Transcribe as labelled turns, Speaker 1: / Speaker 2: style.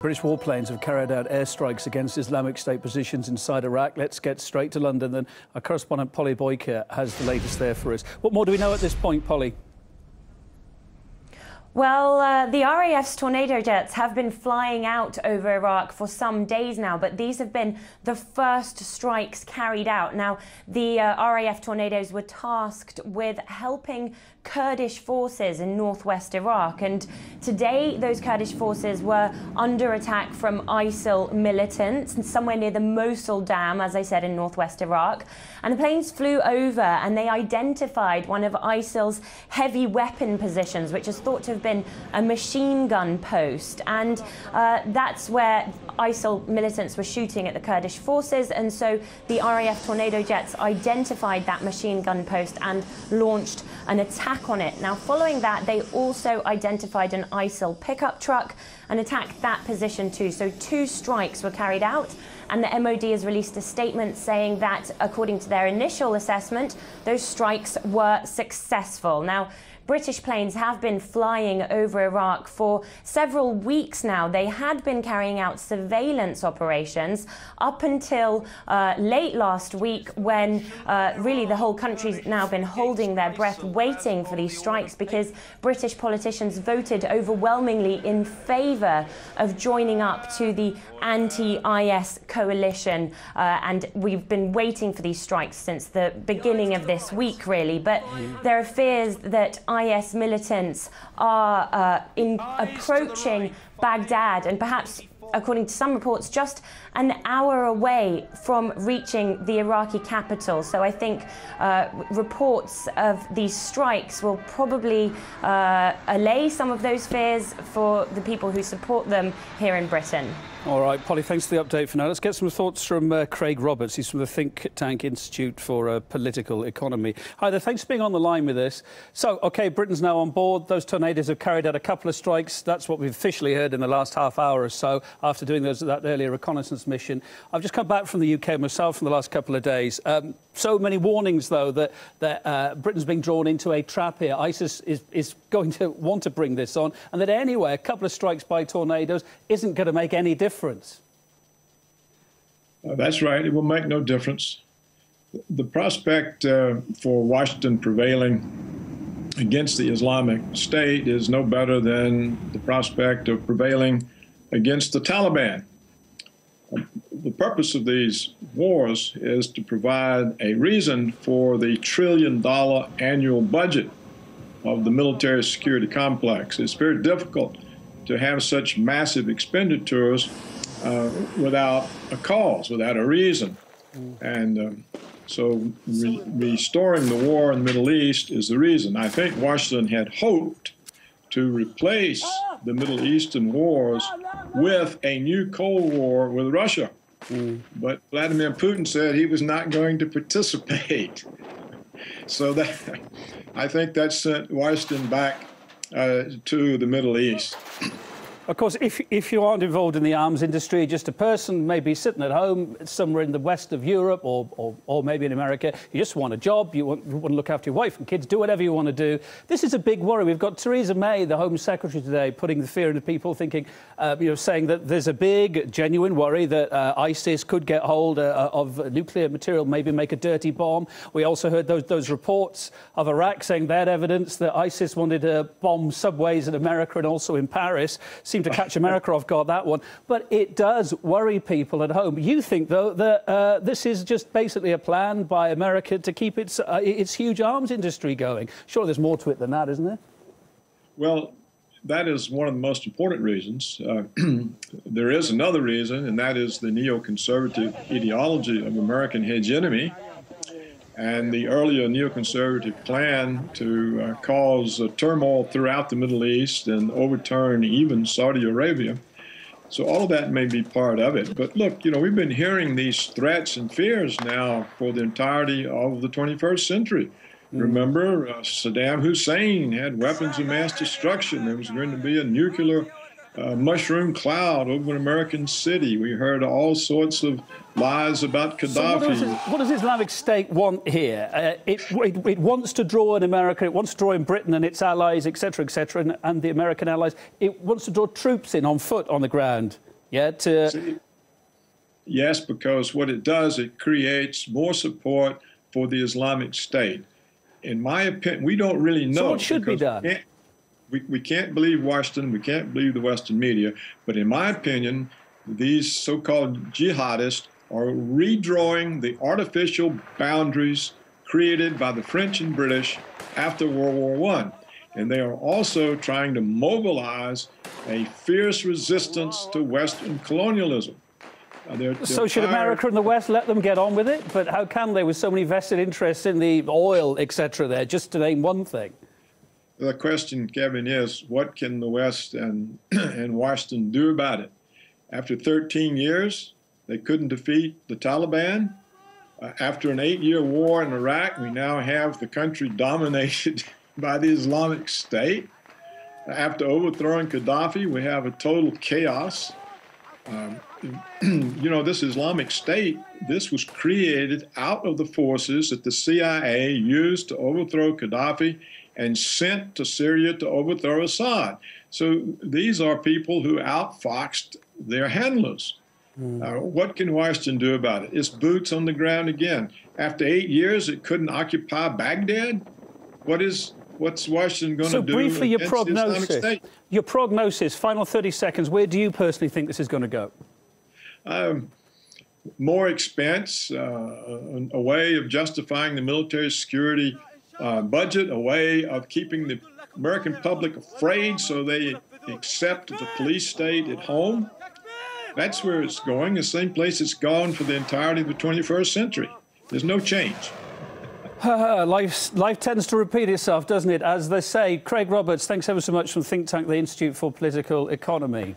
Speaker 1: British warplanes have carried out airstrikes against Islamic State positions inside Iraq. Let's get straight to London then. Our correspondent Polly Boyker has the latest there for us. What more do we know at this point, Polly?
Speaker 2: Well, the RAF's tornado jets have been flying out over Iraq for some days now, but these have been the first strikes carried out. Now, the RAF tornadoes were tasked with helping Kurdish forces in northwest Iraq, and today those Kurdish forces were under attack from ISIL militants somewhere near the Mosul Dam, as I said, in northwest Iraq. And the planes flew over and they identified one of ISIL's heavy weapon positions, which is thought to have been a machine gun post, and that's where ISIL militants were shooting at the Kurdish forces, and so the RAF tornado jets identified that machine gun post and launched an attack on it. Now, following that, they also identified an ISIL pickup truck and attacked that position too. So 2 strikes were carried out, and the MOD has released a statement saying that, according to their initial assessment, those strikes were successful. Now, British planes have been flying over Iraq for several weeks now. They had been carrying out surveillance operations up until late last week, when really the whole country's now been holding their breath waiting for these strikes, because British politicians voted overwhelmingly in favour of joining up to the anti-IS coalition, and we've been waiting for these strikes since the beginning of this week, really. But there are fears that IS militants are approaching Baghdad, and perhaps, according to some reports, just an hour away from reaching the Iraqi capital. So I think reports of these strikes will probably allay some of those fears for the people who support them here in Britain.
Speaker 1: All right, Polly, thanks for the update for now. Let's get some thoughts from Craig Roberts. He's from the think tank Institute for Political Economy. Hi there, thanks for being on the line with us. So, OK, Britain's now on board. Those tornadoes have carried out a couple of strikes. That's what we've officially heard in the last half hour or so after doing that earlier reconnaissance mission. I've just come back from the UK myself in the last couple of days. So many warnings, though, that Britain's being drawn into a trap here. ISIS is going to want to bring this on, and that anyway, a couple of strikes by tornadoes isn't going to make any difference.
Speaker 3: That's right. It will make no difference. The prospect for Washington prevailing against the Islamic State is no better than the prospect of prevailing against the Taliban. The purpose of these wars is to provide a reason for the $1 trillion annual budget of the military security complex. It's very difficult to have such massive expenditures without a cause, without a reason. And so restoring the war in the Middle East is the reason. I think Washington had hoped to replace the Middle Eastern wars with a new Cold War with Russia. But Vladimir Putin said he was not going to participate. So I think that sent Washington back to the Middle East.
Speaker 1: Of course, if you aren't involved in the arms industry, just a person maybe sitting at home somewhere in the west of Europe or maybe in America, you just want a job, you want to look after your wife and kids, do whatever you want to do. This is a big worry. We've got Theresa May, the Home Secretary today, putting the fear into people, thinking, saying that there's a big, genuine worry that ISIS could get hold of nuclear material, maybe make a dirty bomb. We also heard those reports of Iraq saying they had evidence that ISIS wanted to bomb subways in America and also in Paris. To catch America off guard, that one. But it does worry people at home. You think, though, that this is just basically a plan by America to keep its huge arms industry going? Sure, there's more to it than that, isn't there?
Speaker 3: Well, that is one of the most important reasons. There is another reason, and that is the neoconservative ideology of American hegemony and the earlier neoconservative plan to cause turmoil throughout the Middle East and overturn even Saudi Arabia. So all of that may be part of it. But look, we've been hearing these threats and fears now for the entirety of the 21st century. Remember, Saddam Hussein had weapons of mass destruction. There was going to be a nuclear mushroom cloud over an American city. We heard all sorts of lies about Gaddafi.
Speaker 1: So what does Islamic State want here? It wants to draw in America, it wants to draw in Britain and its allies, etc., etc., and the American allies. It wants to draw troops in on foot on the ground. Yeah,
Speaker 3: Yes, because what it does, it creates more support for the Islamic State. In my opinion, we don't really know.
Speaker 1: So what should be done?
Speaker 3: We can't believe Washington, we can't believe the Western media, but in my opinion, these so-called jihadists are redrawing the artificial boundaries created by the French and British after World War I. And they are also trying to mobilize a fierce resistance to Western colonialism.
Speaker 1: So should America and the West let them get on with it? But how can they, with so many vested interests in the oil, etc. there, just to name one thing?
Speaker 3: The question, Kevin, is what can the West and Washington do about it? After 13 years, they couldn't defeat the Taliban. After an 8-year war in Iraq, we now have the country dominated by the Islamic State. After overthrowing Gaddafi, we have a total chaos. You know, this Islamic State, this was created out of the forces that the CIA used to overthrow Gaddafi and sent to Syria to overthrow Assad. So these are people who outfoxed their handlers. What can Washington do about it? It's boots on the ground again. After 8 years, it couldn't occupy Baghdad? What's Washington going to do?
Speaker 1: So briefly, your
Speaker 3: against the Islamic State?
Speaker 1: Your prognosis, final 30 seconds, where do you personally think this is going to go?
Speaker 3: More expense, a way of justifying the military security budget, a way of keeping the American public afraid so they accept the police state at home. That's where it's going, the same place it's gone for the entirety of the 21st century. There's no change.
Speaker 1: Life tends to repeat itself, doesn't it? As they say. Craig Roberts, thanks ever so much from think tank, the Institute for Political Economy.